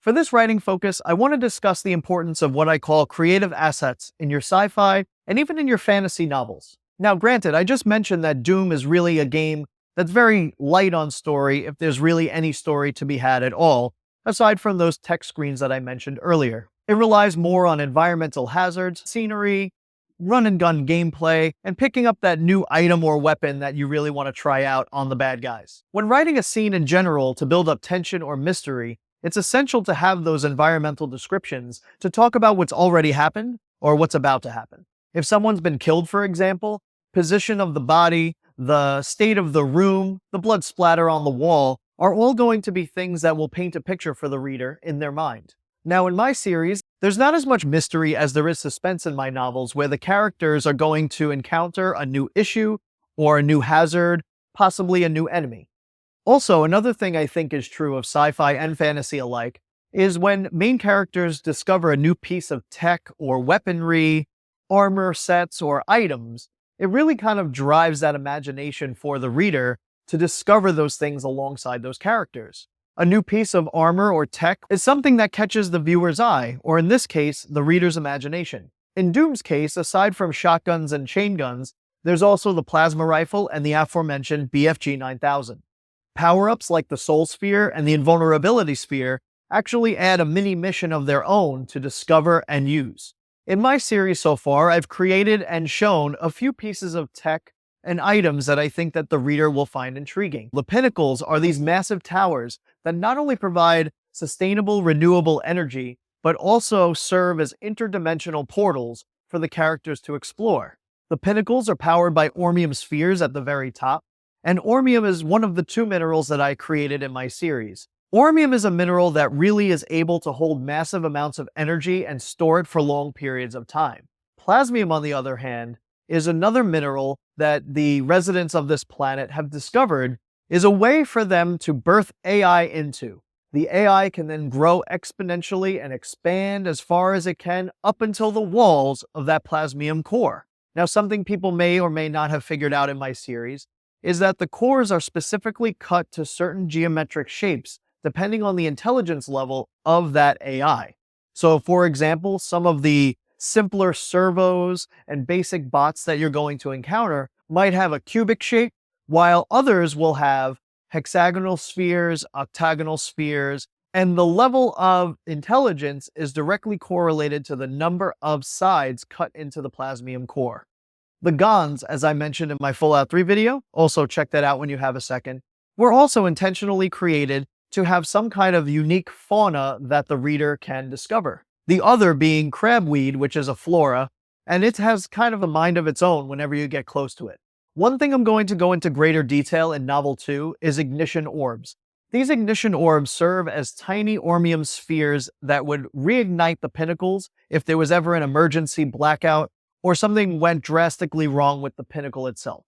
For this writing focus, I want to discuss the importance of what I call creative assets in your sci-fi and even in your fantasy novels. Now, granted, I just mentioned that Doom is really a game that's very light on story, if there's really any story to be had at all, aside from those text screens that I mentioned earlier. It relies more on environmental hazards, scenery, run-and-gun gameplay, and picking up that new item or weapon that you really want to try out on the bad guys. When writing a scene in general to build up tension or mystery, it's essential to have those environmental descriptions to talk about what's already happened or what's about to happen. If someone's been killed, for example, position of the body, the state of the room, the blood splatter on the wall are all going to be things that will paint a picture for the reader in their mind. Now, in my series, there's not as much mystery as there is suspense in my novels, where the characters are going to encounter a new issue or a new hazard, possibly a new enemy. Also, another thing I think is true of sci-fi and fantasy alike is when main characters discover a new piece of tech or weaponry, armor sets, or items, it really kind of drives that imagination for the reader to discover those things alongside those characters. A new piece of armor or tech is something that catches the viewer's eye, or in this case, the reader's imagination. In Doom's case, aside from shotguns and chain guns, there's also the plasma rifle and the aforementioned BFG 9000. Power-ups like the Soul Sphere and the Invulnerability Sphere actually add a mini-mission of their own to discover and use. In my series so far, I've created and shown a few pieces of tech and items that I think that the reader will find intriguing. The pinnacles are these massive towers that not only provide sustainable, renewable energy, but also serve as interdimensional portals for the characters to explore. The pinnacles are powered by ormium spheres at the very top, and ormium is one of the two minerals that I created in my series. Ormium is a mineral that really is able to hold massive amounts of energy and store it for long periods of time. Plasmium, on the other hand, is another mineral that the residents of this planet have discovered is a way for them to birth AI into. The AI can then grow exponentially and expand as far as it can up until the walls of that plasmium core. Now, something people may or may not have figured out in my series is that the cores are specifically cut to certain geometric shapes depending on the intelligence level of that AI. So, for example, some of the simpler servos and basic bots that you're going to encounter might have a cubic shape, while others will have hexagonal spheres, octagonal spheres, and the level of intelligence is directly correlated to the number of sides cut into the plasmium core. The Gons, as I mentioned in my Fallout 3 video, also check that out when you have a second, were also intentionally created to have some kind of unique fauna that the reader can discover. The other being crabweed, which is a flora, and it has kind of a mind of its own whenever you get close to it. One thing I'm going to go into greater detail in Novel 2 is ignition orbs. These ignition orbs serve as tiny ormium spheres that would reignite the pinnacles if there was ever an emergency blackout or something went drastically wrong with the pinnacle itself.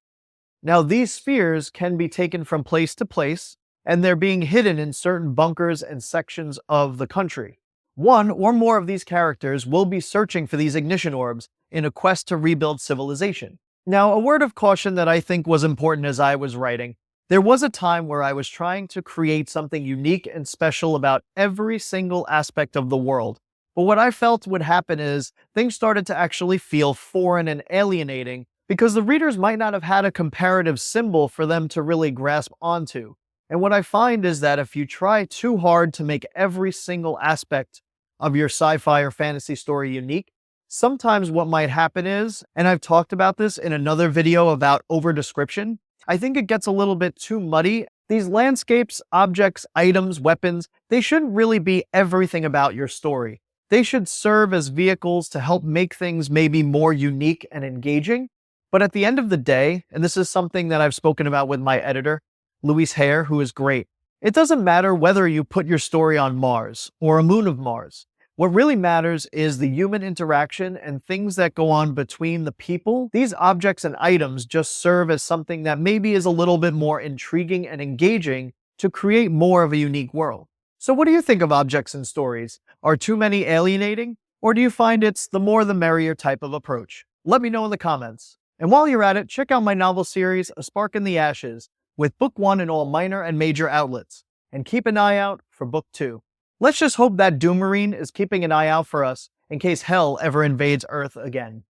Now, these spheres can be taken from place to place, and they're being hidden in certain bunkers and sections of the country. One or more of these characters will be searching for these ignition orbs in a quest to rebuild civilization. Now, a word of caution that I think was important as I was writing. There was a time where I was trying to create something unique and special about every single aspect of the world. But what I felt would happen is things started to actually feel foreign and alienating because the readers might not have had a comparative symbol for them to really grasp onto. And what I find is that if you try too hard to make every single aspect of your sci-fi or fantasy story unique, sometimes what might happen is, and I've talked about this in another video about over-description, I think it gets a little bit too muddy. These landscapes, objects, items, weapons, they shouldn't really be everything about your story. They should serve as vehicles to help make things maybe more unique and engaging. But at the end of the day, and this is something that I've spoken about with my editor, Louise Hare, who is great, it doesn't matter whether you put your story on Mars or a moon of Mars. What really matters is the human interaction and things that go on between the people. These objects and items just serve as something that maybe is a little bit more intriguing and engaging to create more of a unique world. So what do you think of objects and stories? Are too many alienating? Or do you find it's the more the merrier type of approach? Let me know in the comments. And while you're at it, check out my novel series, A Spark in the Ashes, with Book 1 in all minor and major outlets. And keep an eye out for Book 2. Let's just hope that Doom Marine is keeping an eye out for us in case hell ever invades Earth again.